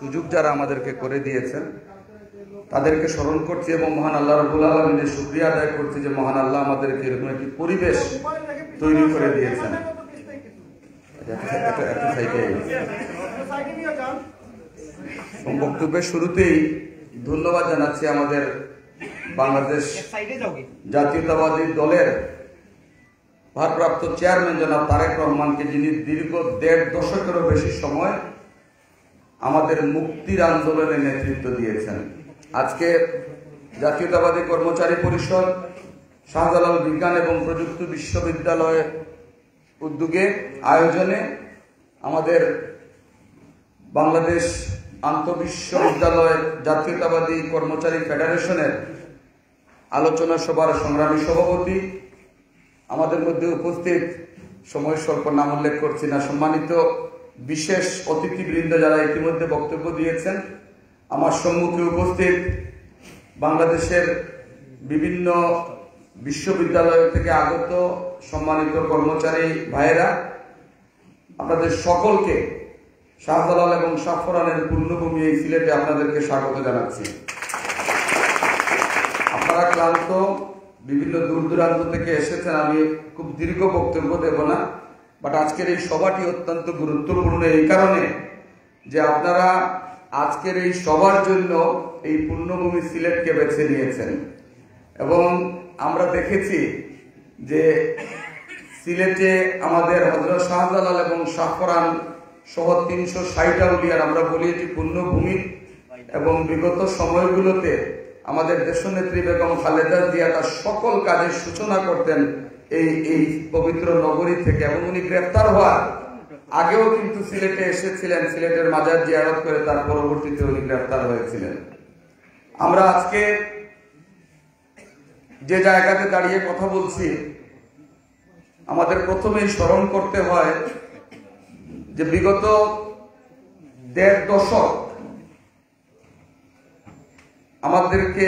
সুযোগ যারা আমাদেরকে করে দিয়েছেন তাদেরকে স্মরণ করছি এবং মহান আল্লাহ রাব্বুল আলামিনের শুকরিয়া আদায় করছি যে মহান আল্লাহ আমাদেরকে এরকম একটি পরিবেশ তৈরি করে দিয়েছেন। বক্তব্যের শুরুতেই ধন্যবাদ জানাচ্ছি আমাদের বাংলাদেশ জাতীয়তাবাদী দলের ভারপ্রাপ্ত চেয়ারম্যান জনাব তারেক রহমানকে, যিনি দীর্ঘ ১.৫ দশকেরও বেশি সময় আমাদের মুক্তির আন্দোলনে নেতৃত্ব দিয়েছেন। আজকে জাতীয়তাবাদী কর্মচারী পরিষদ, শাহজালাল বিজ্ঞান এবং প্রযুক্তি বিশ্ববিদ্যালয়ের উদ্যোগে আয়োজনে আমাদের বাংলাদেশ আন্তঃবিশ্ববিদ্যালয়ের জাতীয়তাবাদী কর্মচারী ফেডারেশনের আলোচনা সভার সংগ্রামী সভাপতি, আমাদের মধ্যে উপস্থিত, সময় স্বল্প নাম উল্লেখ করছি না, সম্মানিত বিশেষ অতিথিবৃন্দ যারা ইতিমধ্যে বক্তব্য দিয়েছেন, আমার সম্মুখে উপস্থিত বাংলাদেশের বিভিন্ন বিশ্ববিদ্যালয় থেকে আগত সম্মানিত কর্মচারী ভাইয়েরা, আপনাদের সকলকে শাহজালাল এবং শাহফরানের পূর্ণভূমি এই সিলেটে আপনাদেরকে স্বাগত জানাচ্ছি। আপনারা ক্লান্ত, বিভিন্ন দূর দূরান্ত থেকে এসেছেন, আমি খুব দীর্ঘ বক্তব্য দেব না, বাট আজকের এই সভাটি অত্যন্ত গুরুত্বপূর্ণ এই কারণে যে আপনারা আজকের এই সভার জন্য এই পূর্ণভূমি সিলেটকে বেছে নিয়েছেন এবং আমরা দেখেছি যে সিলেটে আমাদের হযরত শাহজালাল এবং শাহফরান সহ ৩৬০ আউলিয়ার, আমরা বলি এটি পূর্ণভূমি, এবং বিগত সময়গুলোতে আমাদের দেশনেত্রী বেগম খালেদা জিয়া তার সকল কাজের সূচনা করতেন এই পবিত্র নগরী থেকে, এবং উনি গ্রেফতার হওয়ার আগেও কিন্তু সিলেটে এসেছিলেন, সিলেটের মাজার জিয়ারত করে তার পরবর্তীতে উনি গ্রেফতার হয়েছিলেন। আমরা আজকে যে জায়গাতে দাঁড়িয়ে কথা বলছি, আমাদের প্রথমেই স্মরণ করতে হয় যে বিগত ১.৫ দশক আমাদেরকে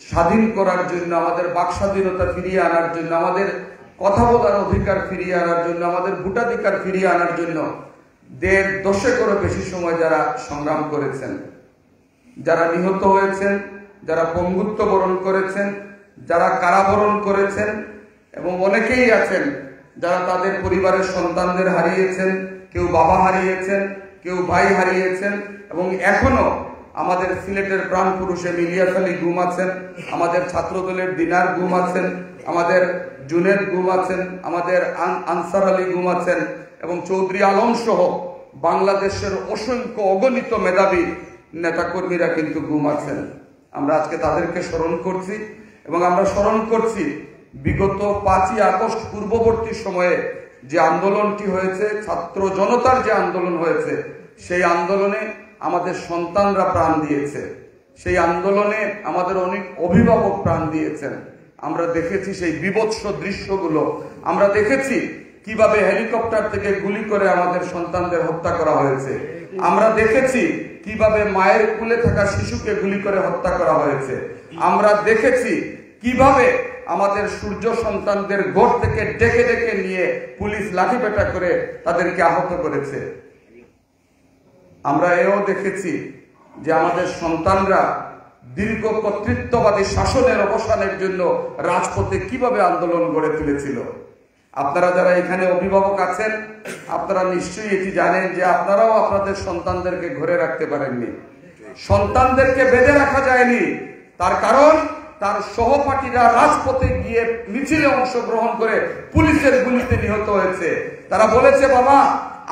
স্বাধীন করার জন্য, আমাদের বাক স্বাধীনতা ফিরিয়ে আনার জন্য, আমাদের কথা বলার অধিকার ফিরিয়ে আনার জন্য, আমাদের ভোটাধিকার ফিরিয়ে আনার জন্য ১.৫ দশকেরও বেশি সময় যারা সংগ্রাম করেছেন, যারা নিহত হয়েছেন, যারা পঙ্গুত্ব বরণ করেছেন, যারা কারাবরণ করেছেন, এবং অনেকেই আছেন যারা তাদের পরিবারের সন্তানদের হারিয়েছেন, কেউ বাবা হারিয়েছেন, কেউ ভাই হারিয়েছেন, এবং এখনো আমাদের সিলেটের প্রাণ পুরুষ ইলিয়াস আলী গুম আছেন, আমাদের ছাত্রদলের দিনার গুম আছেন, আমাদের জুনেদ গুম আছেন, আমাদের আনসার আলী গুম আছেন, এবং চৌধুরী আলম সহ বাংলাদেশের অসংখ্য অগণিত মেধাবী নেতাকর্মীরা কিন্তু গুম আছেন। আমরা আজকে তাদেরকে স্মরণ করছি এবং আমরা স্মরণ করছি বিগত ৫ই আগস্ট পূর্ববর্তী সময়ে যে আন্দোলনটি হয়েছে, ছাত্র জনতার যে আন্দোলন হয়েছে, সেই আন্দোলনে আমাদের সন্তানরা প্রাণ দিয়েছে, সেই আন্দোলনে আমাদের অনেক অভিভাবক প্রাণ দিয়েছেন। আমরা দেখেছি সেই বিভৎস দৃশ্যগুলো, আমরা দেখেছি কিভাবে হেলিকপ্টার থেকে গুলি করে আমাদের সন্তানদের হত্যা করা হয়েছে, আমরা দেখেছি কিভাবে মায়ের কোলে থাকা শিশুকে গুলি করে হত্যা করা হয়েছে, আমরা দেখেছি কিভাবে আমাদের সূর্য সন্তানদের ঘর থেকে ডেকে ডেকে নিয়ে পুলিশ লাঠিপেটা করে তাদেরকে আহত করেছে। আমরা এও দেখেছি যে আমাদের সন্তানরা দীর্ঘ কর্তৃত্ববাদী শাসনের অবসানের জন্য রাজপথে কিভাবে আন্দোলন গড়ে তুলেছিল। আপনারা যারা এখানে অভিভাবক আছেন, আপনারা নিশ্চয়ই এটি জানেন যে আপনারাও আপনাদের সন্তানদেরকে ঘরে রাখতে পারেননি, সন্তানদেরকে বেঁধে রাখা যায়নি। তার কারণ তার সহপাঠীরা রাজপথে গিয়ে মিছিলে অংশগ্রহণ করে পুলিশের গুলিতে নিহত হয়েছে। তারা বলেছে, বাবা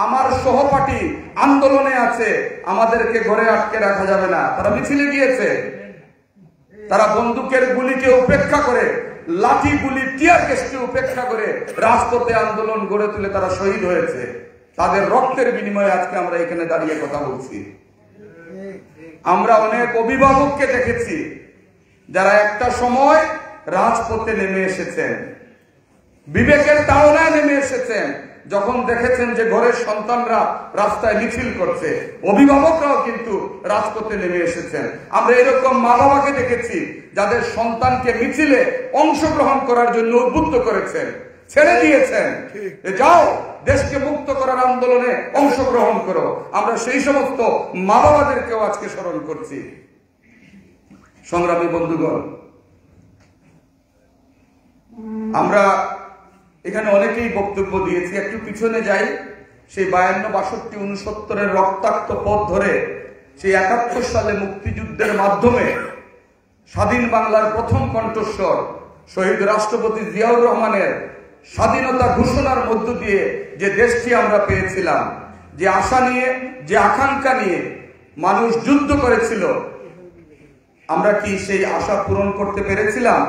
আমার সহপাঠী আন্দোলনে আছে, আমাদেরকে ঘরে আটকে রাখা যাবে না। তারা মিছিলে গিয়েছে, তারা বন্দুকের গুলিকে উপেক্ষা করে, লাঠি গুলি টিয়ার গ্যাসকে উপেক্ষা করে রাজপথে আন্দোলন গড়ে তুলে তারা শহীদ হয়েছে। তাদের রক্তের বিনিময়ে আজকে আমরা এখানে দাঁড়িয়ে কথা বলছি। আমরা অনেক অভিভাবককে দেখেছি যারা একটা সময় রাজপথে নেমে এসেছেন, বিবেকের তাড়নায় নেমে এসেছেন, যখন দেখেছেন যে ঘরের সন্তানরা রাস্তায় মিছিল করছে, অভিভাবকরাও কিন্তু রাজপথে নেমে এসেছেন। আমরা এরকম মা বাবাকে দেখেছি যাদের সন্তানকে মিছিলে অংশগ্রহণ করার জন্য উদ্বুদ্ধ করেছেন, ছেড়ে দিয়েছেন, যাও দেশকে মুক্ত করার আন্দোলনে অংশগ্রহণ করো। আমরা সেই সমস্ত মা বাবাদেরকেও আজকে স্মরণ করছি। সংগ্রামী বন্ধুগণ, আমরা এখানে অনেকেই বক্তব্য দিয়েছি, একটু পিছনে যাই। সেই 52, 62, 69 রক্তাক্ত পথ ধরে সেই 71 সালে মুক্তিযুদ্ধের মাধ্যমে স্বাধীন বাংলার প্রথম কণ্ঠস্বর শহীদ রাষ্ট্রপতি জিয়াউর রহমানের স্বাধীনতা ঘোষণার মধ্য দিয়ে যে দেশটি আমরা পেয়েছিলাম, যে আশা নিয়ে, যে আকাঙ্ক্ষা নিয়ে মানুষ যুদ্ধ করেছিল, আমরা কি সেই আশা পূরণ করতে পেরেছিলাম?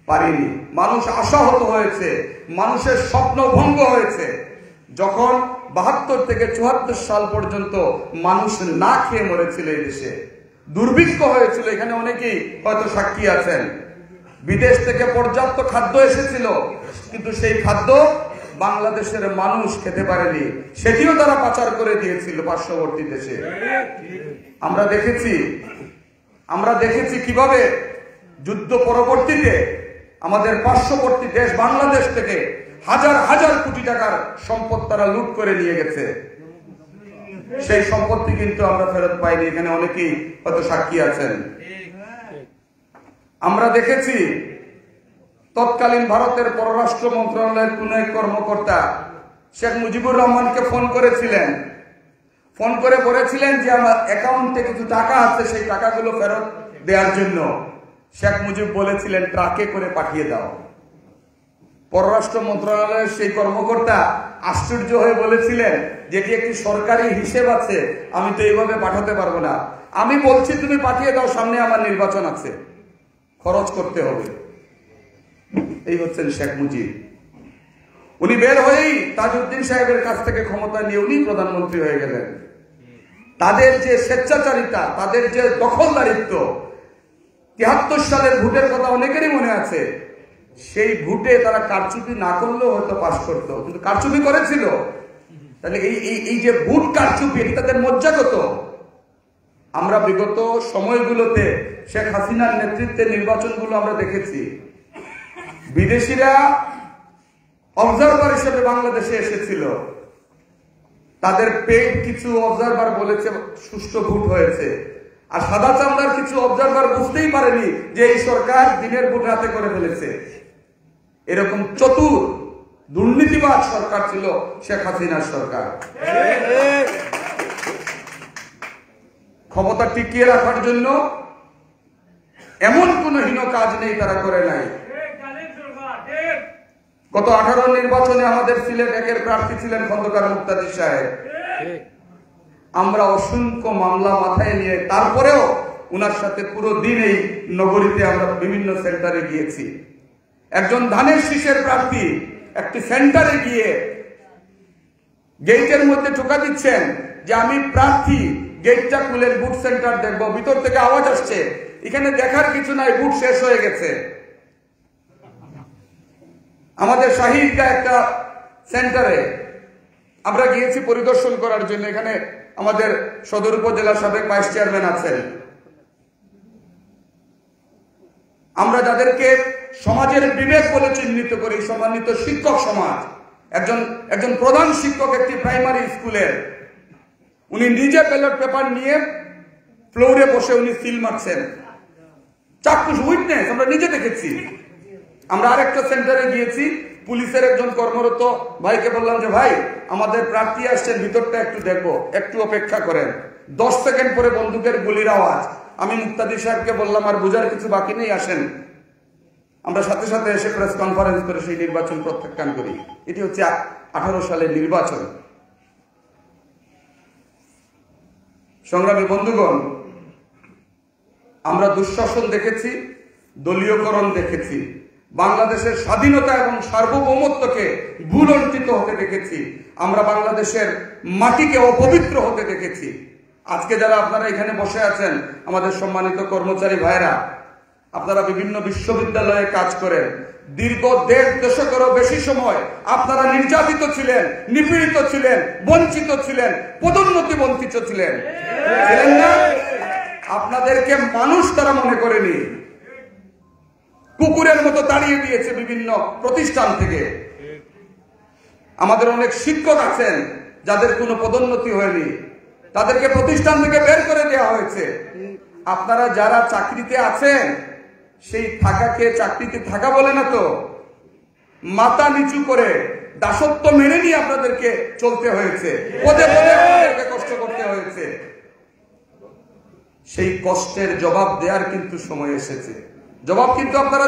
পারিনি। মানুষ আশাহত হয়েছে, মানুষের স্বপ্ন ভঙ্গ হয়েছে। যখন 72 থেকে 74 সাল পর্যন্ত মানুষ না খেয়ে মরেছিল, এই দেশে দুর্ভিক্ষ হয়েছিল, এখানে অনেকেই হয়তো সাক্ষী আছেন। বিদেশ থেকে পর্যাপ্ত খাদ্য এসেছিল, কিন্তু সেই খাদ্য বাংলাদেশের মানুষ খেতে পারেনি, সেটিও তারা পাচার করে দিয়েছিল পার্শ্ববর্তী দেশে। আমরা দেখেছি কিভাবে যুদ্ধ পরবর্তীতে আমাদের পার্শ্ববর্তী দেশ বাংলাদেশ থেকে হাজার হাজার কোটি টাকার সম্পদ তারা লুট করে নিয়ে গেছে। সেই সম্পত্তি কিন্তু আমরা ফেরত পাইনি, এখানে অনেকেই হয়তো সাক্ষী আছেন। আমরা দেখেছি তৎকালীন ভারতের পররাষ্ট্র মন্ত্রণালয়ের কোন এক কর্মকর্তা শেখ মুজিবুর রহমানকে ফোন করেছিলেন, ফোন করে বলেছিলেন যে আমার অ্যাকাউন্টে কিছু টাকা আছে, সেই টাকাগুলো ফেরত দেওয়ার জন্য। শেখ মুজিব বলেছিলেন ট্রাকে করে পাঠিয়ে দাও। পররাষ্ট্র মন্ত্রণালয়ের সেই কর্মকর্তা আশ্চর্য হয়ে বলেছিলেন যেটি একটি সরকারি হিসেব আছে, আমি তো এইভাবে পাঠাতে পারবো না। আমি বলছি তুমি পাঠিয়ে দাও, সামনে আমার নির্বাচন আছে, খরচ করতে হবে। এই হচ্ছেন শেখ মুজিব। উনি বের হয়েই তাজউদ্দিন সাহেবের কাছ থেকে ক্ষমতা নিয়ে উনি প্রধানমন্ত্রী হয়ে গেলেন। তাদের যে স্বেচ্ছাচারিতা, তাদের যে দখলদারিত্ব, 73 সালের ভোটের কথা অনেকেরই মনে আছে। সেই ভোটে তারা কারচুপি না করলেও হয়তো পাস করতো, কিন্তু কারচুপি করেছিল। তাহলে এই যে ভোট কারচুপি, এটি তাদের মজ্জাগত। আমরা বিগত সময়গুলোতে শেখ হাসিনার নেতৃত্বে নির্বাচনগুলো আমরা দেখেছি। বিদেশিরা অবজারভার হিসেবে বাংলাদেশে এসেছিল, তাদের পেড কিছু অবজারভার বলেছে সুষ্ঠু ভোট হয়েছে, আর সাদা চামড়ার কিছু অবজারভার বুঝতেই পারেনি যে এই সরকার দিনের ভোট রাতে করে ফেলেছে। এরকম চতুর দুর্নীতিবাদ সরকার ছিল শেখ হাসিনার সরকার। ক্ষমতা টিকিয়ে রাখার জন্য এমন কোন হীন কাজ নেই তারা করে নাই। গত 18 নির্বাচনে আমাদের সিলেট 1-এর প্রার্থী ছিলেন খন্দকার মুক্তাদি সাহেব। আমরা অসংখ্য মামলা মাথায় নিয়ে তারপরেও উনার সাথে পুরো দিন এই নগরীতে আমরা বিভিন্ন সেন্টারে গিয়েছি। একজন ধানের শীষের প্রার্থী একটি সেন্টারে গিয়ে গেটের মধ্যে টোকা দিচ্ছেন যে আমি প্রার্থী, গেটটা খুলেন, বুথ সেন্টার দেখবো। ভিতর থেকে আওয়াজ আসছে এখানে দেখার কিছু নাই, বুথ শেষ হয়ে গেছে। আমাদের শাহিদগা একটা সেন্টারে আমরা গিয়েছি পরিদর্শন করার জন্য। এখানে আমাদের সদর উপজেলার সাবেক ভাইস চেয়ারম্যান আছেন। আমরা যাদেরকে সমাজের বিবেক বলে চিহ্নিত করি, সম্মানিত শিক্ষক সমাজ, একজন প্রধান শিক্ষক একটি প্রাইমারি স্কুলের, উনি নিজে ব্যালট পেপার নিয়ে ফ্লোরে বসে উনি সিল মারছেন। চাক্ষুষ উইটনেস আমরা নিজে দেখেছি। আমরা আরেকটা সেন্টারে গিয়েছি, পুলিশের একজন কর্মরত ভাইকে বললাম যে ভাই আমাদের প্রার্থী আসছেন, ভিতরটা একটু দেখবো, একটু অপেক্ষা করেন। 10 সেকেন্ড পরে বন্দুকের গুলির আওয়াজ। আমি মুক্তাদি সাহেবকে বললাম আর বুঝার কিছু বাকি নেই, আসেন। আমরা সাথে সাথে এসে প্রেস কনফারেন্স করে সেই নির্বাচন প্রত্যাখ্যান করি। এটি হচ্ছে 18 সালের নির্বাচন। সংগ্রামী বন্ধুগণ, আমরা দুঃশাসন দেখেছি, দলীয়করণ দেখেছি, বাংলাদেশের স্বাধীনতা এবং সার্বভৌমত্বকে ভুলণ্ঠিত হতে দেখেছি, আমরা বাংলাদেশের মাটিকে অপবিত্র হতে দেখেছি। আজকে যারা আপনারা এখানে বসে আছেন, আমাদের সম্মানিত কর্মচারী ভাইরা, আপনারা বিভিন্ন বিশ্ববিদ্যালয়ে কাজ করেন। দীর্ঘ 1.5 দশকেরও বেশি সময় আপনারা নির্যাতিত ছিলেন, নিপীড়িত ছিলেন, বঞ্চিত ছিলেন, পদোন্নতি বঞ্চিত ছিলেন না? আপনাদেরকে মানুষ তারা মনে করেনি, কুকুরের মতো তাড়িয়ে দিয়েছে বিভিন্ন প্রতিষ্ঠান থেকে। আমাদের অনেক শিক্ষক আছেন যাদের কোনো পদোন্নতি হয়নি, তাদেরকে প্রতিষ্ঠান থেকে বের করে দেওয়া হয়েছে। আপনারা যারা চাকরিতে আছেন সেই থাকাকে চাকরিতে থাকা বলে না তো, মাথা নিচু করে দাসত্ব মেনে নিয়ে আপনাদেরকে চলতে হয়েছে, পদে পদে আপনাদেরকে কষ্ট করতে হয়েছে। সেই কষ্টের জবাব দেওয়ার কিন্তু সময় এসেছে। জবাব কিন্তু আপনারা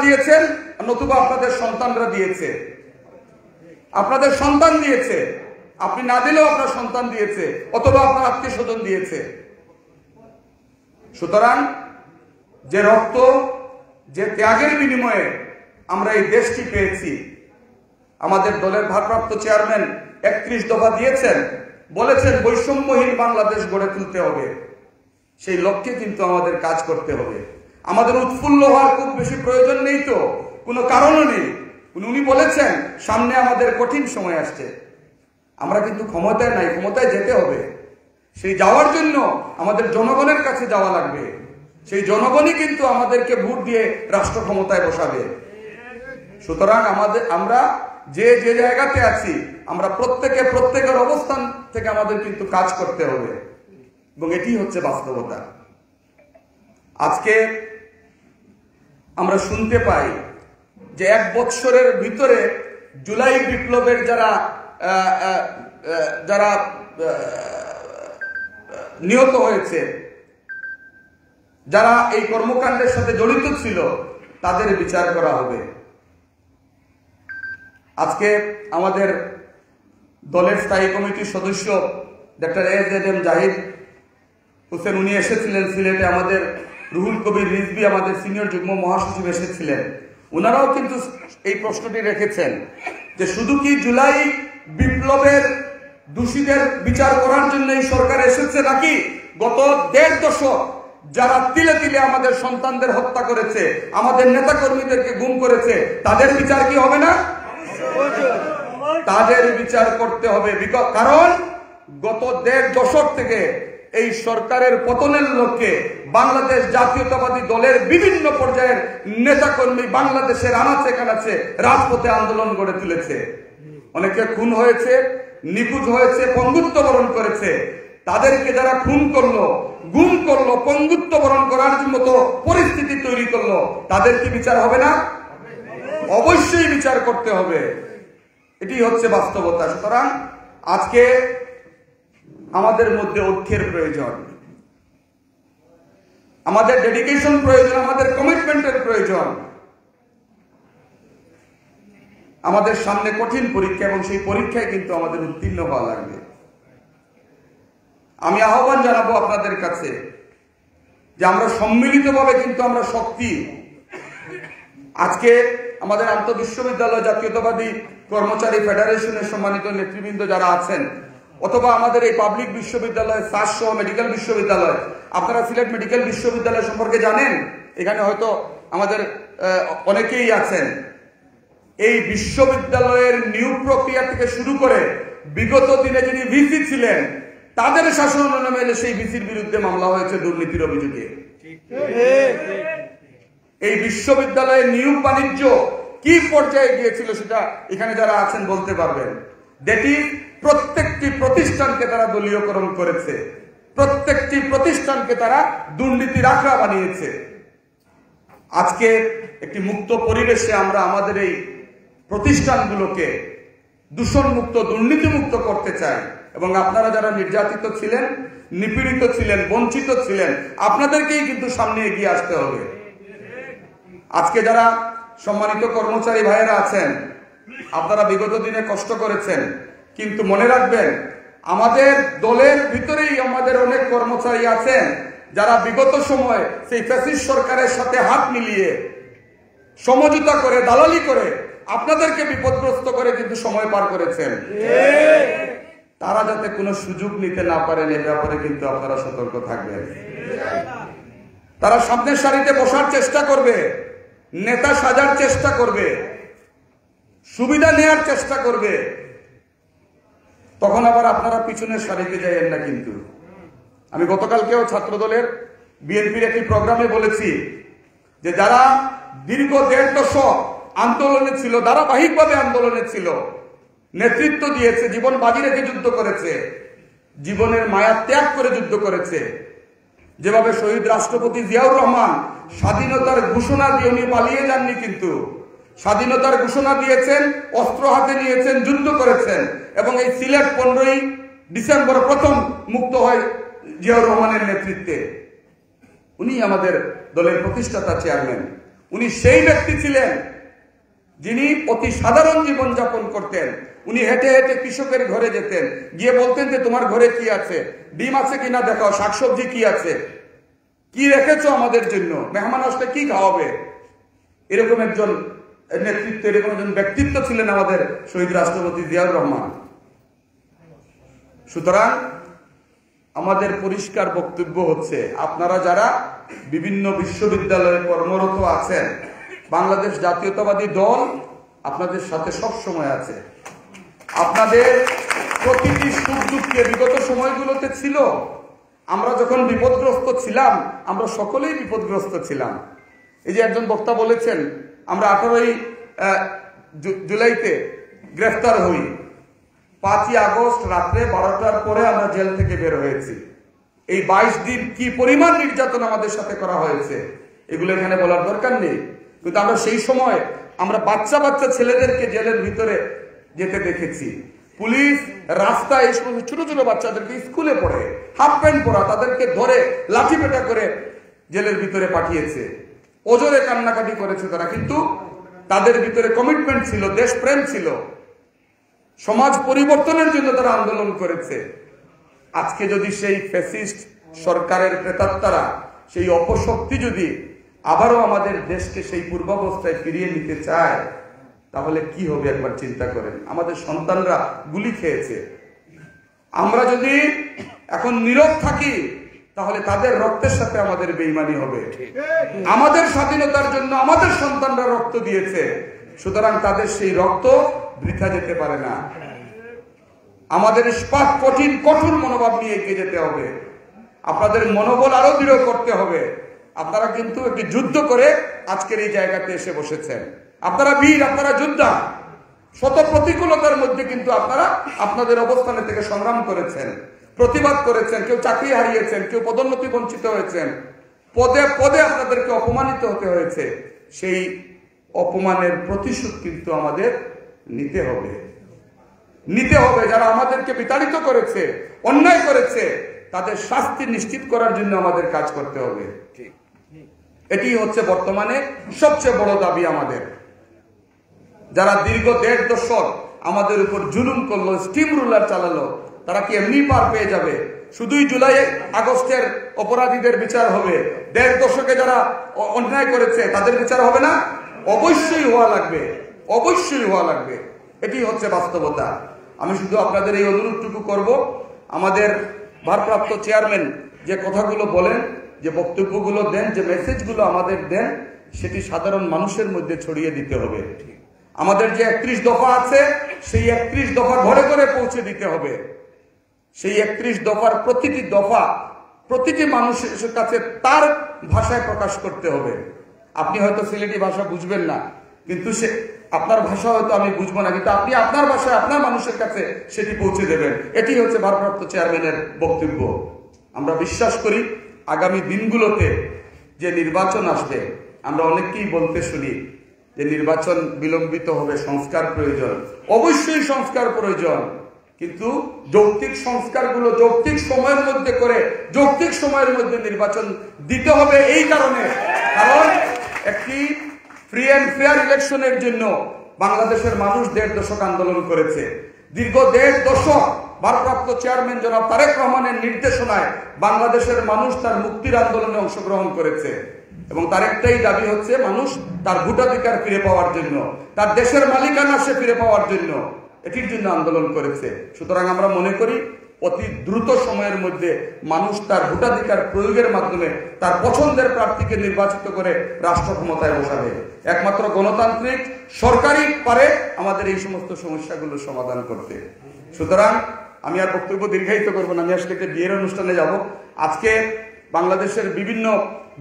দিয়েছেন, নতুবা আপনাদের সন্তানরা দিয়েছে, আপনাদের সন্তান দিয়েছে, আপনি না দিলেও আপনার সন্তান দিয়েছে, অথবা আপনার আত্মীয় স্বজন দিয়েছে। সুতরাং যে রক্ত, যে ত্যাগের বিনিময়ে আমরা এই দেশটি পেয়েছি, আমাদের দলের ভারপ্রাপ্ত চেয়ারম্যান 31 দফা দিয়েছেন, বলেছেন বৈষম্যহীন বাংলাদেশ গড়ে তুলতে হবে। সেই লক্ষ্যে কিন্তু আমাদের কাজ করতে হবে। আমাদের উৎফুল্ল হওয়ার খুব বেশি প্রয়োজন নেই, তো কোনো কারণও নেই। উনি বলেছেন সামনে আমাদের কঠিন সময় আসছে, আমরা কিন্তু ক্ষমতায় নাই, ক্ষমতায় যেতে হবে। সেই যাওয়ার জন্য আমাদের জনগণের কাছে যাওয়া লাগবে। সেই জনগণই কিন্তু আমাদেরকে ভোট দিয়ে রাষ্ট্র ক্ষমতায় বসাবে। সুতরাং আমরা যে জায়গাতে আছি, আমরা প্রত্যেকের অবস্থান থেকে আমাদের কিন্তু কাজ করতে হবে, এবং এটি হচ্ছে বাস্তবতা। আজকে আমরা শুনতে পাই যে 1 বৎসরের ভিতরে জুলাই বিপ্লবের যারা নিহত হয়েছে, যারা এই কর্মকাণ্ডের সাথে জড়িত ছিল, তাদের বিচার করা হবে। আজকে আমাদের দলের স্থায়ী কমিটির সদস্য ডক্টর AZM জাহিদ হোসেন উনি এসেছিলেন সিলেটে। আমাদের রুহুল কবির রিজভী, আমাদের সিনিয়র যুগ্ম মহাসচিব এসেছিলেন। ওনারাও কিন্তু এই প্রশ্নটি রেখেছেন যে শুধু কি জুলাই বিপ্লবের দোষীদের বিচার করার জন্য এই সরকার এসেছে, নাকি গত 1.5 দশক যারা তিলে তিলে আমাদের সন্তানদের হত্যা করেছে, আমাদের নেতা কর্মীদেরকে গুম করেছে, তাদের বিচার কি হবে না? তাদের বিচার করতে হবে। কারণ গত 1.5 দশক থেকে এই সরকারের পতনের লক্ষ্যে বাংলাদেশ জাতীয়তাবাদী দলের বিভিন্ন পর্যায়ের নেতা কর্মী বাংলাদেশের আনাচে কানাচে রাজপথে আন্দোলন গড়ে তুলেছে। অনেকে খুন হয়েছে, নিখোঁজ হয়েছে, পঙ্গুত্ব বরণ করেছে। তাদেরকে যারা খুন করলো, গুম করলো, পঙ্গুত্ব বরণ করার মতো পরিস্থিতি তৈরি করলো, তাদের কি বিচার হবে না? অবশ্যই বিচার করতে হবে। এটি হচ্ছে বাস্তবতা। সুতরাং আজকে আমাদের মধ্যে ঐক্যের প্রয়োজন, আমাদের ডেডিকেশন প্রয়োজন, আমাদের কমিটমেন্টের প্রয়োজন। আমাদের সামনে কঠিন পরীক্ষা, এবং সেই পরীক্ষায় কিন্তু আমাদের উত্তীর্ণ হওয়া লাগবে। আমি আহ্বান জানাবো আপনাদের কাছে যে আমরা সম্মিলিতভাবে কিন্তু আমরা শক্তি। আজকে আমাদের আন্তঃবিশ্ববিদ্যালয় জাতীয়তাবাদী কর্মচারী ফেডারেশনের সম্মানিত নেতৃবৃন্দ যারা আছেন, অথবা আমাদের এই পাবলিক বিশ্ববিদ্যালয়, সাস সহ মেডিকেল বিশ্ববিদ্যালয়, আপনারা সিলেট মেডিকেল বিশ্ববিদ্যালয় সম্পর্কে জানেন, এখানে হয়তো আমাদের অনেকেই আছেন। এই বিশ্ববিদ্যালয়ের নিয়োগ প্রক্রিয়া থেকে শুরু করে বিগত দিনে যিনি ভিসি ছিলেন, তাদের শাসন আমলে সেই ভিসির বিরুদ্ধে মামলা হয়েছে দুর্নীতির অভিযোগে। এই বিশ্ববিদ্যালয়ের নিয়োগ বাণিজ্য কি পর্যায়ে গিয়েছিল সেটা এখানে যারা আছেন বলতে পারবেন। প্রত্যেকটি প্রতিষ্ঠানকে তারা দলীয়করণ করেছে, প্রত্যেকটি প্রতিষ্ঠানকে তারা দুর্নীতির আখড়া বানিয়েছে। আজকে একটি মুক্ত পরিবেশে আমরা আমাদের এই প্রতিষ্ঠানগুলোকে দূষণমুক্ত, দুর্নীতিমুক্ত করতে চাই। এবং আপনারা যারা নির্যাতিত ছিলেন, নিপীড়িত ছিলেন, বঞ্চিত ছিলেন, আপনাদেরকেই কিন্তু সামনে এগিয়ে আসতে হবে। আজকে যারা সম্মানিত কর্মচারী ভাইয়েরা আছেন, আপনারা বিগত দিনে কষ্ট করেছেন, কিন্তু মনে রাখবেন আমাদের দলের ভিতরেই আমাদের অনেক কর্মচারী আছেন যারা বিগত সময় সেই ফ্যাসিস্ট সরকারের সাথে হাত মিলিয়ে সমঝোতা করে, দালালি করে আপনাদেরকে বিপদগ্রস্ত করে কিন্তু সময় পার করেছেন। তারা যাতে কোনো সুযোগ নিতে না পারেন এ ব্যাপারে কিন্তু আপনারা সতর্ক থাকবেন। তারা সামনের সারিতে বসার চেষ্টা করবে, নেতা সাজার চেষ্টা করবে, সুবিধা নেয়ার চেষ্টা করবে, তখন আবার আপনারা পিছনের সারিতে যাইয়েন না। কিন্তু আমি গতকালকেও ছাত্রদলের বিএনপির একটি প্রোগ্রামে বলেছি যে যারা দীর্ঘ 1.5 দশক আন্দোলনে ছিল, ধারাবাহিকভাবে আন্দোলনে ছিল, নেতৃত্ব দিয়েছে, জীবন বাজি রেখে যুদ্ধ করেছে, জীবনের মায়া ত্যাগ করে যুদ্ধ করেছে। যেভাবে শহীদ রাষ্ট্রপতি জিয়াউর রহমান স্বাধীনতার ঘোষণা দিয়ে উনি পালিয়ে যাননি, কিন্তু স্বাধীনতার ঘোষণা দিয়েছেন, অস্ত্র হাতে নিয়েছেন, যুদ্ধ করেছেন, এবং এই সিলেট 15ই ডিসেম্বর প্রথম মুক্ত হয় জিয়াউর রহমানের নেতৃত্বে। উনি আমাদের দলের প্রতিষ্ঠাতা চেয়ারম্যান। উনি সেই ব্যক্তি ছিলেন যিনি অতি সাধারণ জীবন যাপন করতেন। উনি হেঁটে হেঁটে কৃষকের ঘরে যেতেন, গিয়ে বলতেন যে তোমার ঘরে কি আছে, ডিম আছে কিনা দেখাও, শাকসবজি কি আছে, কি রেখেছো আমাদের জন্য, মেহমান আসলে কি খাওয়াবে। এরকম একজন নেতৃত্ব, এরকম একজন ব্যক্তিত্ব ছিলেন আমাদের শহীদ রাষ্ট্রপতি জিয়াউর রহমান। সুতরাং আমাদের পরিষ্কার বক্তব্য হচ্ছে, আপনারা যারা বিভিন্ন বিশ্ববিদ্যালয়ে কর্মরত আছেন, বাংলাদেশ জাতীয়তাবাদী দল আপনাদের সাথে সব সময় আছে। আপনাদের প্রতিটি সুখ দুঃখে বিগত সময়গুলোতে ছিল। আমরা যখন বিপদগ্রস্ত ছিলাম, আমরা সকলেই বিপদগ্রস্ত ছিলাম। এই যে একজন বক্তা বলেছেন, আমরা 18ই জুলাইতে গ্রেফতার হই, 5ই আগস্ট রাত্রে 12টার পরে আমরা জেল থেকে বের হয়েছি। এই 22 দিন কি পরিমাণ নির্যাতন আমাদের সাথে করা হয়েছে এগুলো এখানে বলার দরকার নেই। কিন্তু আমরা সেই সময় আমরা বাচ্চা বাচ্চা ছেলেদেরকে জেলের ভিতরে যেতে দেখেছি। পুলিশ রাস্তায় এই সমস্ত ছোট ছোট বাচ্চাদেরকে স্কুলে পড়ে হাফ প্যান্ট পরা তাদেরকে ধরে লাঠি পেটা করে জেলের ভিতরে পাঠিয়েছে। ওজোরে কান্নাকাটি করেছে তারা, কিন্তু তাদের ভিতরে কমিটমেন্ট ছিল, দেশপ্রেম ছিল, সমাজ পরিবর্তনের জন্য তারা আন্দোলন করেছে। আজকে যদি সেই ফ্যাসিস্ট সরকারের প্রেতাত্মারা, সেই অপশক্তি যদি আবারও আমাদের দেশকে সেই পূর্বাবস্থায় ফিরিয়ে নিতে চায়, তাহলে কি হবে একবার চিন্তা করেন। আমাদের সন্তানরা গুলি খেয়েছে, আমরা যদি এখন নীরব থাকি তাহলে তাদের রক্তের সাথে আমাদের বেঈমানি হবে। আমাদের স্বাধীনতার জন্য আমাদের সন্তানরা রক্ত দিয়েছে, সুতরাং তাদের সেই রক্ত বৃথা যেতে পারে না। আমাদের ইস্পাত কঠিন কঠোর মনোভাব নিয়ে এগিয়ে যেতে হবে। আপনাদের মনোবল আরো দৃঢ় করতে হবে। আপনারা কিন্তু একটি যুদ্ধ করে আজকের এই জায়গাতে এসে বসেছেন। আপনারা বীর, আপনারা যোদ্ধা। শত প্রতিকূলতার মধ্যে কিন্তু আপনারা আপনাদের অবস্থানে থেকে সংগ্রাম করেছেন, প্রতিবাদ করেছেন, কেউ চাকরি হারিয়েছেন, কেউ পদোন্নতি বঞ্চিত হয়েছেন, পদে পদে আপনাদেরকে অপমানিত হতে হয়েছে। সেই অপমানের প্রতিশোধ কিন্তু আমাদের নিতে হবে, নিতে হবে। যারা আমাদেরকে বিতাড়িত করেছে, অন্যায় করেছে, তাদের শাস্তি নিশ্চিত করার জন্য আমাদের কাজ করতে হবে। এটি হচ্ছে বর্তমানে সবচেয়ে বড় দাবি আমাদের। যারা দীর্ঘ 1.5 দশক আমাদের উপর জুলুম করলো, স্টিম রুলার চালালো, তারা কি এমনি পার পেয়ে যাবে? শুধুই জুলাই আগস্টের অপরাধীদের বিচার হবে? 1.5 দশকে যারা অন্যায় করেছে তাদের বিচার হবে না? অবশ্যই হওয়া লাগবে, অবশ্যই হওয়া লাগবে। এটি হচ্ছে বাস্তবতা। আমি শুধু আপনাদের এই অনুরোধটুকু করব, আমাদের ভারপ্রাপ্ত চেয়ারম্যান যে কথাগুলো বলেন, যে বক্তব্যগুলো দেন, যে মেসেজগুলো আমাদের দেন, সেটি সাধারণ মানুষের মধ্যে ছড়িয়ে দিতে হবে। আমাদের যে 31 দফা আছে, সেই 31 দফা ঘরে ঘরে পৌঁছে দিতে হবে। সেই 31 দফার প্রতিটি দফা প্রতিটি মানুষের কাছে তার ভাষায় প্রকাশ করতে হবে। আপনি হয়তো সিলেটি ভাষা বুঝবেন না, কিন্তু সে আপনার ভাষা হয়তো আমি বুঝবো না, কিন্তু আপনি আপনার ভাষায় আপনার মানুষের কাছে সেটি পৌঁছে দেবেন। এটি হচ্ছে ভারপ্রাপ্ত চেয়ারম্যানের বক্তব্য। আমরা বিশ্বাস করি আগামী দিনগুলোতে যে নির্বাচন আসবে, আমরা অনেককেই বলতে শুনি যে নির্বাচন বিলম্বিত হবে, সংস্কার প্রয়োজন। অবশ্যই সংস্কার প্রয়োজন, কিন্তু যৌক্তিক সংস্কারগুলো যৌক্তিক সময়ের মধ্যে করে যৌক্তিক সময়ের মধ্যে নির্বাচন দিতে হবে। এই কারণে, কারণ একটি ফ্রি অ্যান্ড ফেয়ার ইলেকশনের জন্য বাংলাদেশের মানুষ 1.5 দশক আন্দোলন করেছে। দীর্ঘ 1.5 দশক ভারপ্রাপ্ত চেয়ারম্যান জনাব তারেক রহমানের নির্দেশনায় বাংলাদেশের মানুষ তার মুক্তির আন্দোলনে অংশগ্রহণ করেছে, এবং তার একটাই দাবি হচ্ছে মানুষ তার ভোটাধিকার ফিরে পাওয়ার জন্য, তার দেশের মালিকানা সে ফিরে পাওয়ার জন্য, এটির জন্য আন্দোলন করেছে। সুতরাং আমরা মনে করি অতি দ্রুত সময়ের মধ্যে মানুষ তার ভোটাধিকার প্রয়োগের মাধ্যমে তার পছন্দের প্রার্থীকে নির্বাচিত করে রাষ্ট্র ক্ষমতায় বসাবে। একমাত্র গণতান্ত্রিক সরকারই পারে আমাদের এই সমস্ত সমস্যাগুলো সমাধান করতে। সুতরাং আমি আর বক্তব্য দীর্ঘায়িত করব না, আমি আসলে একটা বিয়ের অনুষ্ঠানে যাব। আজকে বাংলাদেশের বিভিন্ন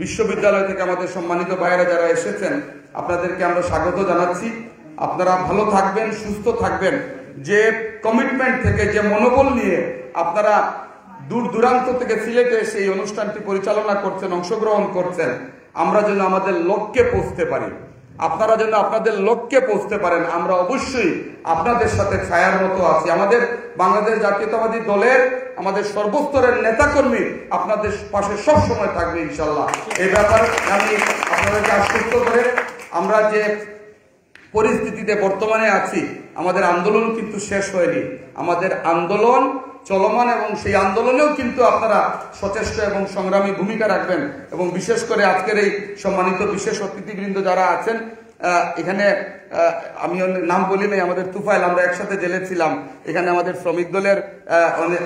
বিশ্ববিদ্যালয় থেকে আমাদের সম্মানিত ভাইয়েরা যারা এসেছেন, আপনাদেরকে আমরা স্বাগত জানাচ্ছি। আপনারা ভালো থাকবেন, সুস্থ থাকবেন। যে কমিটমেন্ট থেকে, যে মনোবল নিয়ে আপনারা দূর দূরান্ত থেকে সিলেটে এসে এই অনুষ্ঠানটি পরিচালনা করছেন, অংশগ্রহণ করছেন, আমরা যেন আমাদের লক্ষ্যে পৌঁছতে পারি, আপনারা যেন আপনাদের লক্ষ্যে পৌঁছতে পারেন, আমরা অবশ্যই আপনাদের সাথে ছায়ার মতো আছি। আমাদের বাংলাদেশ জাতীয়তাবাদী দলের আমাদের সর্বস্তরের নেতাকর্মী আপনাদের পাশে সব সময় থাকবে ইনশাল্লাহ। এই ব্যাপারে আমি আপনাদেরকে আশ্বস্ত করে, আমরা যে পরিস্থিতিতে বর্তমানে আছি, আমাদের আন্দোলন কিন্তু শেষ হয়নি, আমাদের আন্দোলন চলমান, এবং সেই আন্দোলনেও কিন্তু আপনারা সচেষ্ট এবং সংগ্রামী ভূমিকা রাখবেন। এবং বিশেষ করে আজকের এই সম্মানিত বিশেষ অতিথিবৃন্দ যারা আছেন এখানে, আমি নাম বলি নাই, আমাদের তুফাইল, আমরা একসাথে জেলে ছিলাম, এখানে আমাদের শ্রমিক দলের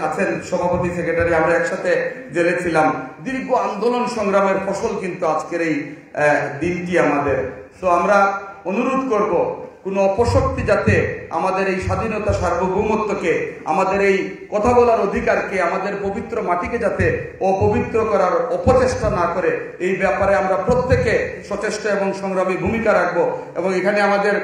আছেন সভাপতি, সেক্রেটারি, আমরা একসাথে জেলে ছিলাম। দীর্ঘ আন্দোলন সংগ্রামের ফসল কিন্তু আজকের এই দিনটি আমাদের। তো আমরা অনুরোধ করব, কোনো অপশক্তি যাতে আমাদের এই স্বাধীনতা, সার্বভৌমত্বকে, আমাদের এই কথা বলার অধিকারকে, আমাদের পবিত্র মাটিকে যাতে অপবিত্র করার অপচেষ্টা না করে, এই ব্যাপারে আমরা প্রত্যেকে সচেষ্ট এবং সংগ্রামী ভূমিকা রাখবো। এবং এখানে আমাদের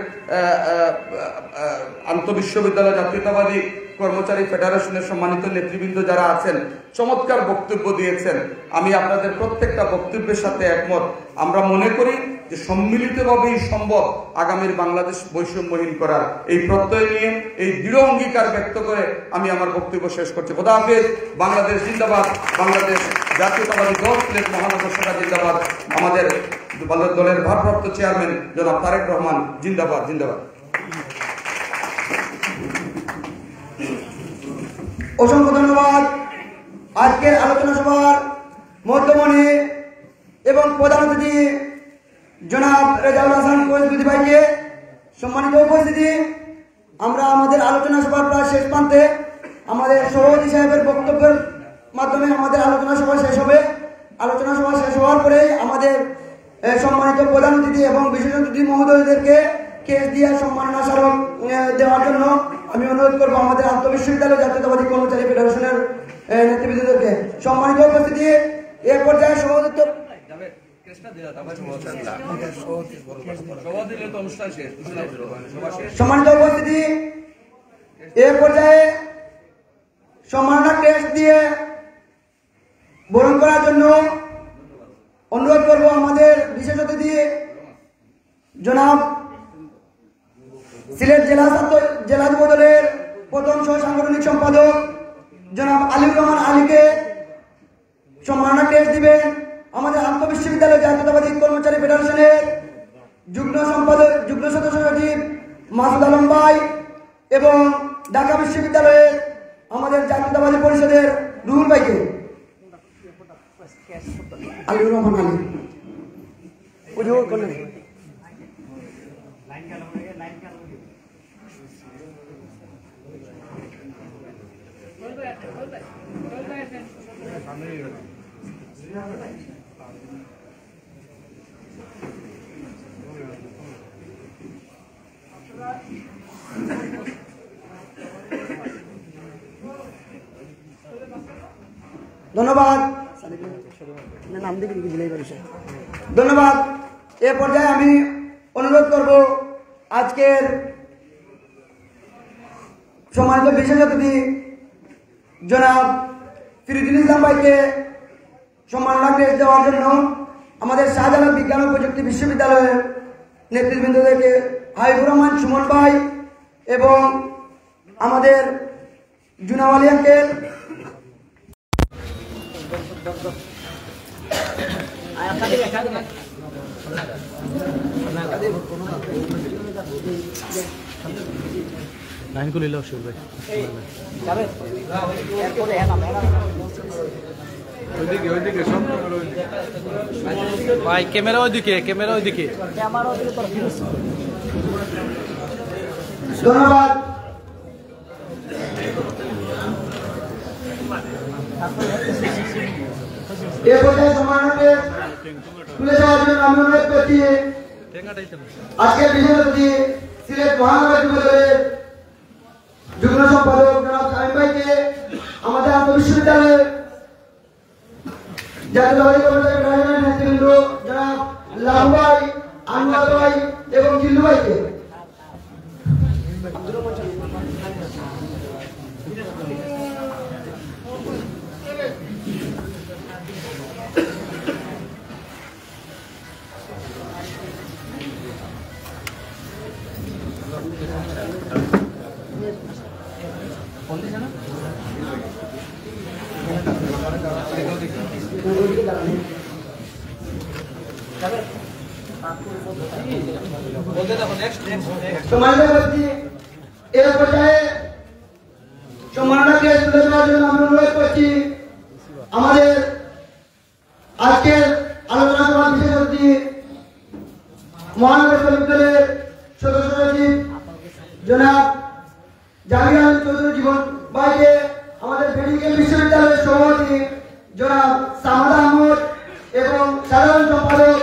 আন্তঃবিশ্ববিদ্যালয় জাতীয়তাবাদী কর্মচারী ফেডারেশনের সম্মানিত নেতৃবৃন্দ যারা আছেন, চমৎকার বক্তব্য দিয়েছেন। আমি আপনাদের প্রত্যেকটা বক্তব্যের সাথে একমত। আমরা মনে করি যে সম্মিলিতভাবেই সম্ভব আগামীর বাংলাদেশ বৈষম্যহীন করার। এই প্রত্যয় নিয়ে, এই দৃঢ় অঙ্গীকার ব্যক্ত করে আমি আমার বক্তব্য শেষ করছি। খোদা হাফেজ। বাংলাদেশ জিন্দাবাদ। বাংলাদেশ জাতীয়তাবাদী দল সিলেট মহানগর শাখা জিন্দাবাদ। আমাদের দলের ভারপ্রাপ্ত চেয়ারম্যান জনাব তারেক রহমান জিন্দাবাদ, জিন্দাবাদ। অসংখ্য ধন্যবাদ। আজকের আলোচনা সভার মধ্যমণি এবং প্রধান অতিথি জনাব রেজাউল হাসান কোয়েস ভাইকে। সম্মানিত উপস্থিতি, আমরা আমাদের আলোচনা সভার প্রায় শেষ প্রান্তে। আমাদের সভাপতি সাহেবের বক্তব্যের মাধ্যমে আমাদের আলোচনা সভা শেষ হবে। আলোচনা সভা শেষ হওয়ার পরেই আমাদের সম্মানিত প্রধান অতিথি এবং বিশেষ অতিথি মহোদয়দেরকে কেস দিয়ে সম্মাননা স্মারক দেওয়ার জন্য আমি অনুরোধ করবো আমাদের আন্তঃবিশ্ববিদ্যালয় জাতীয়তাবাদী কর্মচারী ফেডারেশনের নেতৃবৃন্দদেরকে। সম্মানিত উপস্থিতি, এ পর্যায়ে সভাপতিত্ব সম্মানিত উপস্থিতি, এ পর্যায়ে সম্মাননা ক্রেস্ট দিয়ে বরণ করার জন্য অনুরোধ করব আমাদের বিশেষ অতিথি জনাব সিলেট জেলা যুব দলের প্রথম সহ সাংগঠনিক সম্পাদক জনাব আলিউর রহমান আলীকে সম্মাননা ক্রেস্ট দিবেন। আমাদের আন্তঃবিশ্ববিদ্যালয় জাতীয়তাবাদী কর্মচারী ফেডারেশনের যুগ্ম সদস্য সচিব মাসুদ আলম ভাই এবং ঢাকা বিশ্ববিদ্যালয়ের আমাদের জাতীয়তাবাদী পরিষদের রুহুল ভাইকে। আলিউর রহমান আলী ধন্যবাদ। ধন্যবাদ। এ পর্যায়ে আমি অনুরোধ করব আজকের সম্মানিত বিশেষ অতিথি জনাব ফিরুজুল ইসলাম ভাইকে সম্মাননা ক্রেস্ট দেওয়ার জন্য আমাদের শাহজালাল বিজ্ঞান ও প্রযুক্তি বিশ্ববিদ্যালয়ের নেতৃবৃন্দদেরকে হাবিবুর রহমান সুমন ভাই এবং আমাদের জুনাওয়ালি আঙ্কেল ভাই ক্যামেরা ওইদিকে, ক্যামেরা ওইদিকে। ধন্যবাদ। এ পর্যায়ে সম্মাননাকে তুলে দেওয়ার জন্য আমি অনুরোধ করছি আজকের বিশেষ অতিথি সিলেট মহানগর যুব দলের যুগ্ম সম্পাদক জনাব শামীম ভাইকে, আমাদের আন্তঃবিশ্ববিদ্যালয়ের জাতীয়তাবাদী কর্মচারী ফেডারেশনের নেতৃবৃন্দ জনাব লাহু ভাই, আনোয়ার ভাই এবং জিল্লু ভাইকে। এর পর্যায়ে সম্মাননা ক্রেস্ট তুলে দেওয়ার জন্য আমি অনুরোধ করছি আমাদের আজকের আলোচনা সভার বিশেষ অতিথি মহানগর বিশ্ববিদ্যালয়ের সদস্য সচিব জনাব জাহাঙ্গীর আলম চৌধুরী জীবন ভাইকে, আমাদের মেডিকেল বিশ্ববিদ্যালয়ের সভাপতি জনাব সামাদ আহমদ এবং সাধারণ সম্পাদক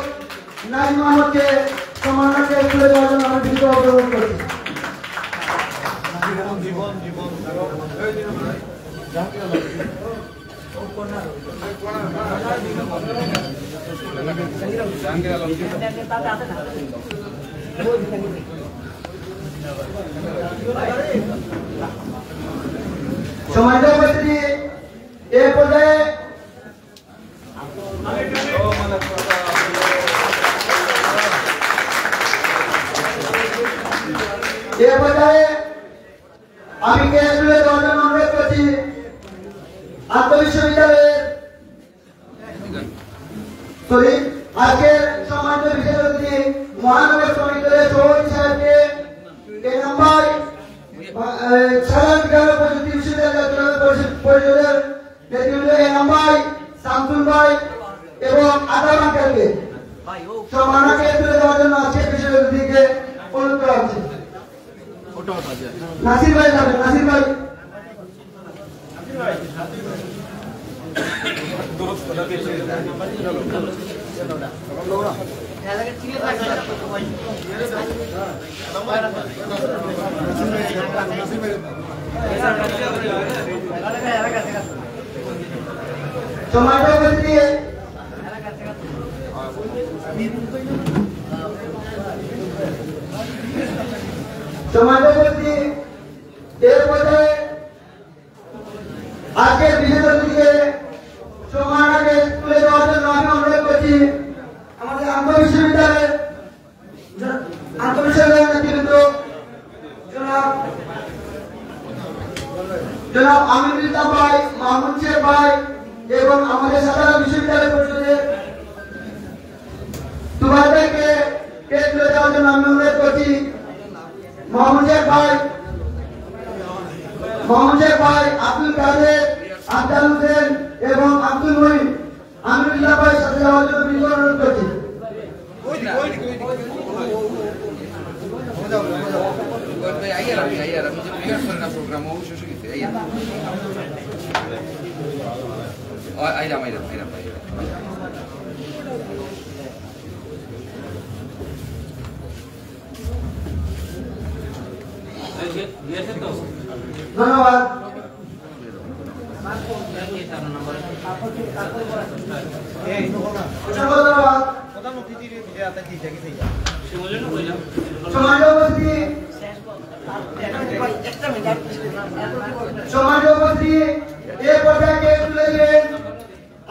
নাইম আহমদকে সম্মাননা ক্রেস্ট তুলে দেওয়ার জন্য আমি বিনীত অনুরোধ করছি। সম্মানিত উপস্থিতি, এ পর্যায়ে আমি কেন্দ্রীয় দেওয়ার জন্য অনুরোধ করছি আন্তঃবিশ্ববিদ্যালয়ের আজকের সম্মানিত বিশেষ অতিথি মহানগর শ্রমিকদের সভাপতি সাহেবকে এই নাম্বার সাধারণ বিজ্ঞান ও প্রযুক্তি বিশ্ববিদ্যালয় পরিষদের নেতৃত্বে এই নাম্বার শামসুল ভাই এবং আদাম আঙ্কেলকে সম্মাননাকে তুলে দেওয়ার জন্য আজকের বিশেষ অতিথিকে অনুরোধ করা হচ্ছে। নাসির ভাই যাবেন, নাসির ভাই। সম্মানিত উপস্থিতি, এর পর্যায়ে আজকের বিশেষ অতিথিকে সম্মাননাকে তুলে দেওয়ার জন্য আমি অনুরোধ করছি আমাদের আন্তঃবিশ্ববিদ্যালয়ের নেতৃবৃন্দ জনাব আমিনুল ইসলাম ভাই, মাহমুদ শেখ ভাই এবং আমাদের সাধারণ বিশ্ববিদ্যালয় পরিষদের তুফাইল ভাইকে তুলে দেওয়ার জন্য আমি অনুরোধ করছি। মোহাম্মদ শেখ ভাই, আব্দুল কাদের, আফজাল হোসেন এবং আব্দুল মহিন আমিনুল্লাহ ভাই সাথে যাওয়ার জন্য বিনীত অনুরোধ করছি। ধন্যবাদ।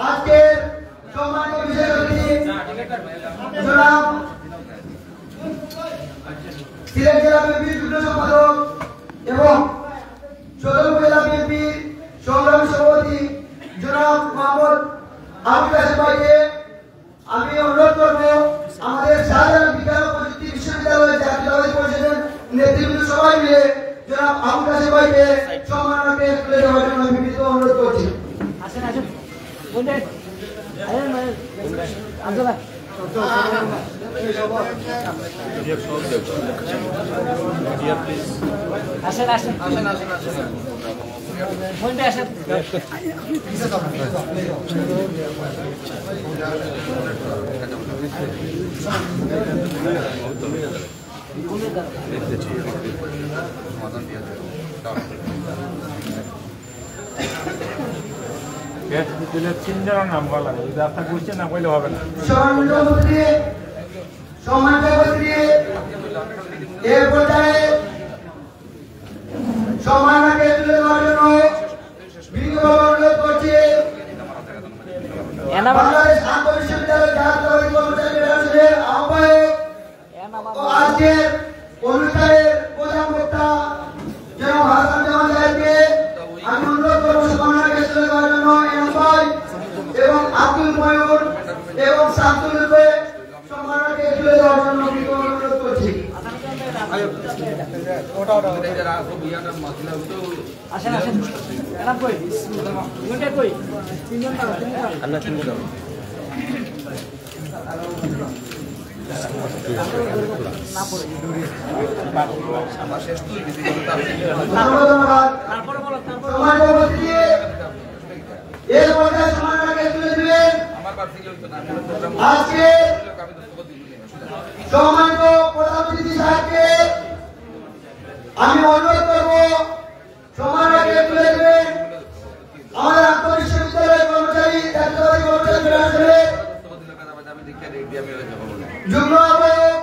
আজকের সম্মানিত বিশেষ অতিথি জনাব সিলেট জেলা বিএনপির যুগ্ম সম্পাদক এবং সদর উপজেলা বিএনপির সংগ্রামী সভাপতি জনাব মোহাম্মদ আবুল কাসেম ভাইকে আমি অনুরোধ করব আমাদের শাহজালাল বিজ্ঞান ও প্রযুক্তি বিশ্ববিদ্যালয়ের জাতীয়তাবাদী পরিষদের নেতৃবৃন্দ সবাই মিলে জনাব আবুল কাসেম ভাইকে সম্মাননাকে তুলে দেওয়ার জন্য আমি বিনীত অনুরোধ করছি। আসেন আসেন তিনজনের নাম বলা লাগবে, যদি আপনার বুঝছেন না বললে হবে না। সম্মানিত উপস্থিতি, এর পর্যায়ে সম্মাননাকে তুলে দেওয়ার জন্য বিনীতভাবে অনুরোধ করছি বাংলাদেশ আন্তঃবিশ্ববিদ্যালয় জাতীয়তাবাদী কর্মচারী ফেডারেশনের আহ্বায়ক ও আজকের অনুষ্ঠানের প্রধান বক্তা জনাব হাসান জামান সাহেবকে আমি অনুরোধ করব সম্মাননাকে তুলে দেওয়ার জন্য এনাম ভাই এবং আব্দুল ময়ূর এবং শামসুলকে সম্মাননাকে তুলে দেওয়ার জন্য অনুরোধ করছি। আসেন আসেন এনাম কই দুইটা কই তিনজন আল্লাহ তিনজন না পড়ে আমার শেষ তুই দিদি কথা ধন্যবাদ। তারপরে বলো তারপরে সম্মানিত উপস্থিতি, এর পর্যায়ে সম্মাননাকে তুলে দিবেন আমার বাড়ি হইতো না আজকে সম্মানিত প্রধান অতিথি সাহেবকে আমি অনুরোধ করব সম্মাননাকে তুলে দেবেন আমাদের আন্তঃবিশ্ববিদ্যালয়ের কর্মচারী জাতীয়তাবাদী কর্মচারী ফেডারেশনের যুগ্ম আহ্বায়ক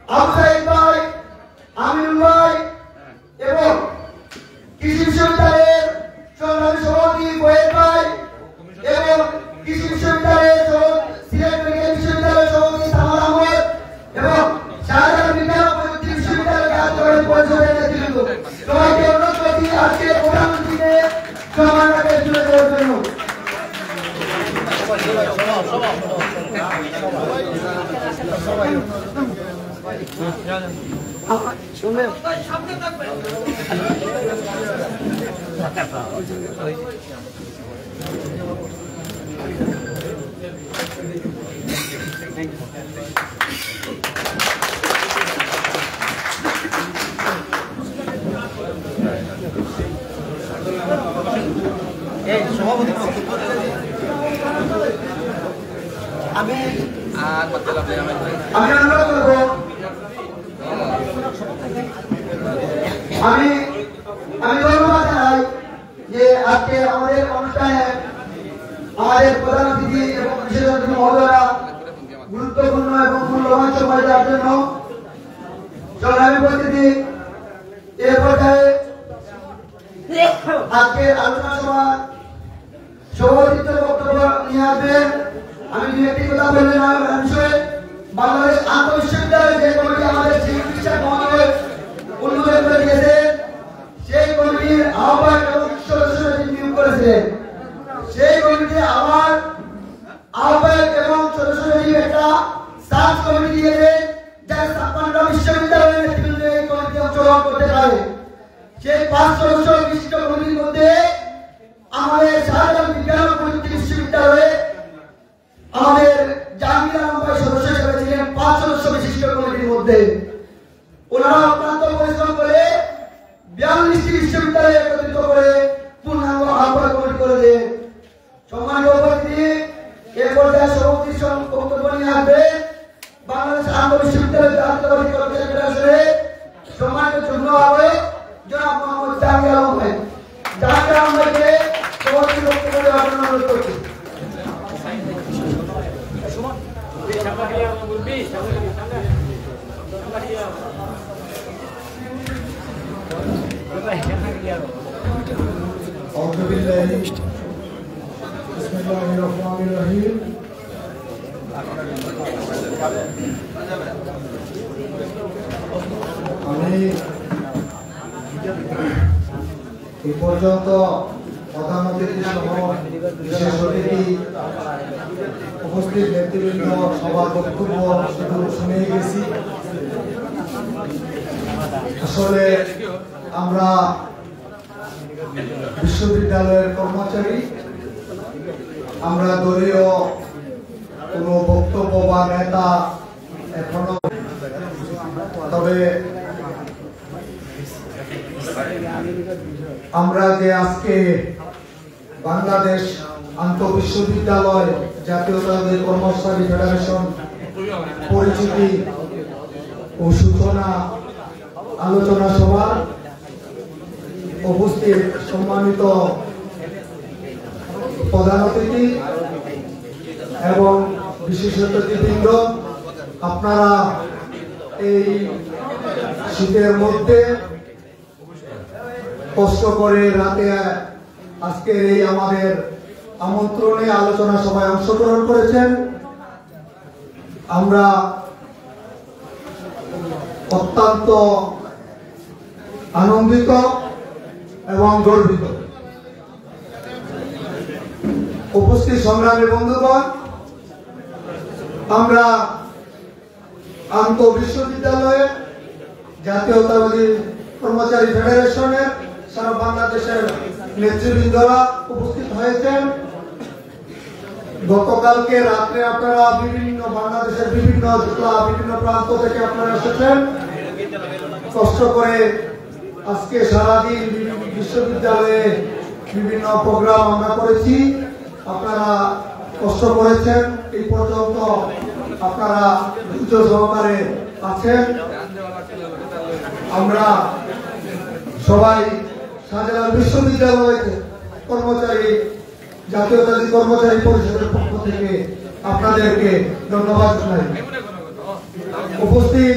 আবু সাইদ ভাই, আমিনুল ভাই এবং কৃষি বিশ্ববিদ্যালয়ের সংগ্রামী সভাপতি বয়েদ ভাই এবং কৃষি বিশ্ববিদ্যালয়ের সিলেট মেডিকেল বিশ্ববিদ্যালয়ের সভাপতি সামাদ আহমদ এবং শাহজালাল বিজ্ঞান ও প্রযুক্তি বিশ্ববিদ্যালয়ের জাতীয়তাবাদী পরিষদের নেতৃবৃন্দ সবাইকে অনুরোধ করছি আজকে প্রধানমন্ত্রীকে সম্মাননাকে তুলে দেওয়ার জন্য। আমি অনুরোধ করব আমি ধন্যবাদ জানাই যে আজকে আমাদের অনুষ্ঠানে আমাদের প্রধান অতিথি এবং বিশেষ অতিথি মহোদয়রা গুরুত্বপূর্ণ এবং মূল্যবান সময় দেওয়ার জন্য। সংগ্রামী উপস্থিতি, এর পর্যায়ে আজকের আলোচনা সভা সভাপতিত্বের বক্তব্য নিয়ে আসবেন। আমি দু একটি কথা বললেন আমার বিষয়ে বাংলাদেশ আন্তঃবিশ্ববিদ্যালয় যে কমিটি আমাদের চিকিৎসা মহোদয় উন্নয়ন করে দিয়েছে সেই কমিটির আহ্বায়ক এবং সদস্য নিয়োগ করেছিলেন। সেই কমিটি আমার আহ্বায়ক এবং সদস্য একটা সার্চ কমিটি দিয়েছে যারা 56টা বিশ্ববিদ্যালয়ের নেতৃবৃন্দ এই কমিটিতে অংশগ্রহণ করতে পারে। সেই 5 সদস্য বিশিষ্ট কমিটির মধ্যে আমাদের শাহজালাল বিজ্ঞান ও প্রযুক্তি বিশ্ববিদ্যালয়ে আমাদের জাহাঙ্গীর আলম ভাই সদস্য হিসেবে ছিলেন 5 সদস্য বিশিষ্ট কমিটির মধ্যে। ওনারা অত্যন্ত পরিশ্রম করে 42টি বিশ্ববিদ্যালয়ে একত্রিত করে পূর্ণাঙ্গ আহ্বায়ক কমিটি করে দেন। সম্মানিত উপস্থিতি, এর পর্যায়ে সভাপতি বক্তব্য নিয়ে আসবে বাংলাদেশ আন্তঃবিশ্ববিদ্যালয় জাতীয়তাবাদী কর্মচারী ফেডারেশনের সম্মানিত যুগ্ম আহ্বায়ক জনাব মোহাম্মদ জাহাঙ্গীর আলম ভাই। জাহাঙ্গীর আলম ভাইকে সভাপতি বক্তব্য দেওয়ার জন্য অনুরোধ করছি। আমি এই পর্যন্ত প্রধান অতিথি সহ বিশেষ অতিথি উপস্থিত নেতৃবৃন্দ সবার বক্তব্য শুধু শুনে গেছি। আসলে আমরা বিশ্ববিদ্যালয়ের কর্মচারী, আমরা দলীয় কোনো বক্তব্য বা নেতা এখনো, তবে আমরা যে আজকে বাংলাদেশ আন্তঃবিশ্ববিদ্যালয় জাতীয়তাবাদী কর্মচারী ফেডারেশন পরিচিতি ও সূচনা আলোচনা সভা উপস্থিত সম্মানিত প্রধান অতিথি এবং বিশেষ অতিথিবৃন্দ, আপনারা এই শীতের মধ্যে কষ্ট করে রাতে আজকের এই আমাদের আমন্ত্রণে আলোচনা সভায় অংশগ্রহণ করেছেন। আমরা অত্যন্ত আনন্দিত এবং গর্বিত। উপস্থিত সংগ্রামী বন্ধুগণ, আমরা আন্ত বিশ্ববিদ্যালয়ে জাতীয়তাবাদী কর্মচারী ফেডারেশনের সারা বাংলাদেশের নেতৃবৃন্দরা উপস্থিত হয়েছেন। গতকালকে রাত্রে আপনারা বিভিন্ন বাংলাদেশের বিভিন্ন জেলা বিভিন্ন প্রান্ত থেকে আপনারা এসেছেন। কষ্ট করে আজকে সারাদিন বিশ্ববিদ্যালয়ে বিভিন্ন প্রোগ্রাম আমরা করেছি। আপনারা কষ্ট করেছেন, এই পর্যন্ত আপনারা ধৈর্য সহকারে আছেন। আমরা সবাই শাহজালাল বিশ্ববিদ্যালয় কর্মচারী জাতীয়তাবাদী কর্মচারী পরিষদের পক্ষ থেকে আপনাদেরকে ধন্যবাদ জানাই। উপস্থিত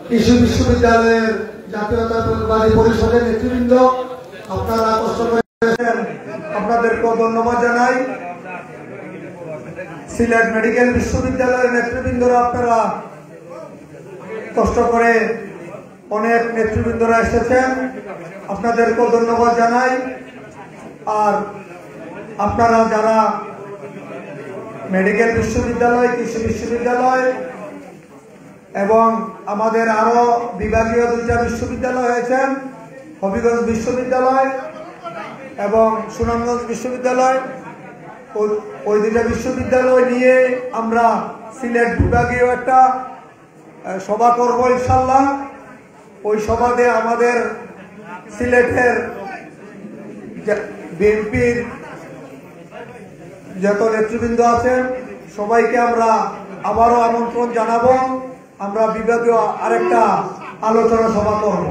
কৃষি বিশ্ববিদ্যালয়ের জাতীয়তাবাদী পরিষদের নেতৃবৃন্দ, আপনারা কষ্ট করেছেন, আপনাদেরকেও ধন্যবাদ জানাই। সিলেট মেডিকেল বিশ্ববিদ্যালয়ের নেতৃবৃন্দরা, আপনারা কষ্ট করে অনেক নেতৃবৃন্দরা এসেছেন, আপনাদেরকেও ধন্যবাদ জানাই। আর আপনারা যারা মেডিকেল বিশ্ববিদ্যালয়, কৃষি বিশ্ববিদ্যালয় এবং আমাদের আরো বিভাগীয় দুইটা বিশ্ববিদ্যালয় হয়েছেন, হবিগঞ্জ বিশ্ববিদ্যালয় এবং সুনামগঞ্জ বিশ্ববিদ্যালয়, ওই দুইটা বিশ্ববিদ্যালয় নিয়ে আমরা সিলেট বিভাগীয় একটা সভা করব ইনশাল্লাহ। ওই সভাতে আমাদের সিলেটের বিএনপির যত নেতৃবৃন্দ আছেন সবাইকে আমরা আবারও আমন্ত্রণ জানাবো। আমরা বিভাগীয় আরেকটা আলোচনা সভা করব।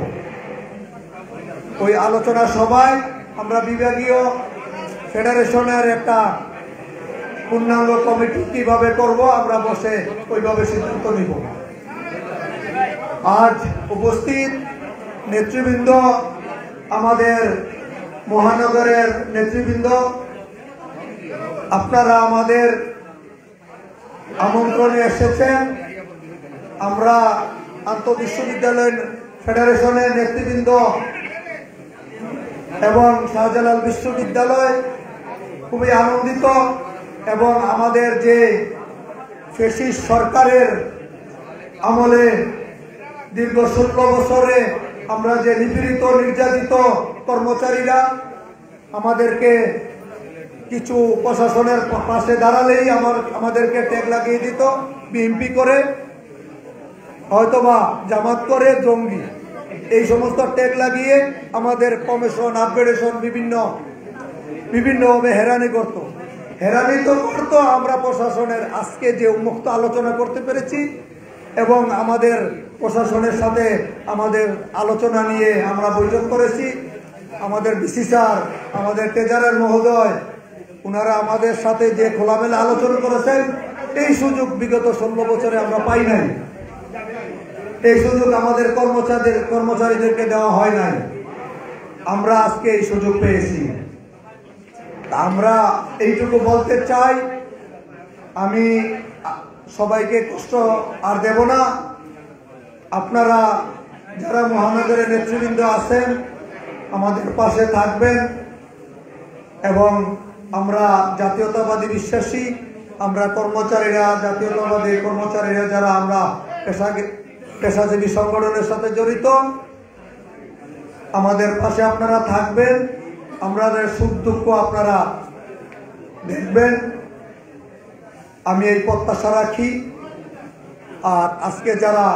ওই আলোচনা সভায় আমরা বিভাগীয় ফেডারেশনের একটা পূর্ণাঙ্গ কমিটি কিভাবে করব আমরা বসে ওইভাবে সিদ্ধান্ত নিব। আজ উপস্থিত নেতৃবৃন্দ, আমাদের মহানগরের নেতৃবৃন্দ, আপনারা আমাদের আমন্ত্রণে এসেছেন। আমরা আন্তঃবিশ্ববিদ্যালয় ফেডারেশনের নেতৃবৃন্দ এবং শাহজালাল বিশ্ববিদ্যালয় খুবই আনন্দিত এবং আমাদের যে ফ্যাসিস্ট সরকারের আমলে দীর্ঘ 16 বছরে আমরা যে নিপীড়িত নির্যাতিত কর্মচারীরা, আমাদেরকে কিছু প্রশাসনের পাশে দাঁড়ালেই আমাদেরকে ট্যাগ লাগিয়ে দিত, বিএমপি করে হয়তোবা জামাত করে জঙ্গি, এই সমস্ত ট্যাগ লাগিয়ে আমাদের কমিশন আপগ্রেডেশন বিভিন্নভাবে হেরানি করত। হেরানি তো করতো, আমরা প্রশাসনের আজকে যে উন্মুক্ত আলোচনা করতে পেরেছি এবং আমাদের প্রশাসনের সাথে আমাদের আলোচনা নিয়ে আমরা বৈঠক করেছি। আমাদের ডিসি স্যার, আমাদের ট্রেজারার মহোদয়, ওনারা আমাদের সাথে যে খোলামেলা আলোচনা করেছেন, এই সুযোগ বিগত 16 বছরে আমরা পাই নাই। এই সুযোগ আমাদের কর্মচারীদেরকে দেওয়া হয় নাই। আমরা আজকে এই সুযোগ পেয়েছি। আমরা এইটুকু বলতে চাই, আমি সবাইকে কষ্ট আর দেব না। আপনারা যারা মহানগরের নেতৃবৃন্দ আছেন আমাদের পাশে থাকবেন এবং আমরা জাতীয়তাবাদী বিশ্বাসী, আমরা কর্মচারীরা, জাতীয়তাবাদী কর্মচারীরা যারা আমরা পেশাজীবী সংগঠনের সাথে জড়িত, আমাদের পাশে আপনারা থাকবেন, আমাদের সুখ দুঃখ আপনারা দেখবেন, আমি এই প্রত্যাশা রাখি। আর আজকে যারা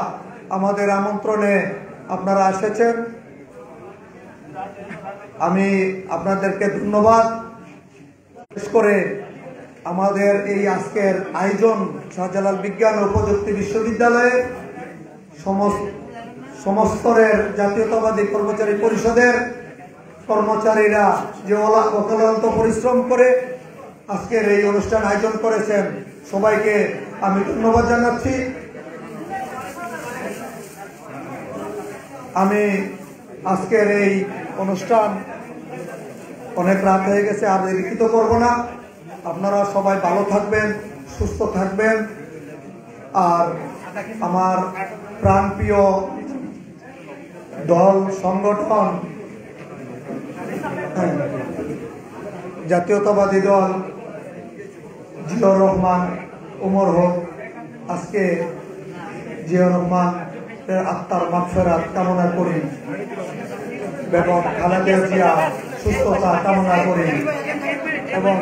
আমাদের আমন্ত্রণে আপনারা এসেছেন, আমি আপনাদেরকে ধন্যবাদ। বিশেষ করে আমাদের এই আজকের আয়োজন শাহজালাল বিজ্ঞান ও প্রযুক্তি বিশ্ববিদ্যালয়ে সমস্তরের জাতীয়তাবাদী কর্মচারী পরিষদের কর্মচারীরা যে অক্লান্ত পরিশ্রম করে আজকের এই অনুষ্ঠান আয়োজন করেছেন, সবাইকে আমি ধন্যবাদ জানাচ্ছি। আমি আজকের এই অনুষ্ঠান অনেক রাত হয়ে গেছে, আর লিখিত করব না। আপনারা সবাই ভালো থাকবেন, সুস্থ থাকবেন। আর আমার প্রাণপ্রিয় দল সংগঠন জাতীয়তাবাদী দল জিয়াউর রহমান ওমর হক, আজকে জিয়াউর রহমানের আত্মার মাগফিরাত কামনা করি, বেগম খালেদা জিয়া সুস্থতা কামনা করি এবং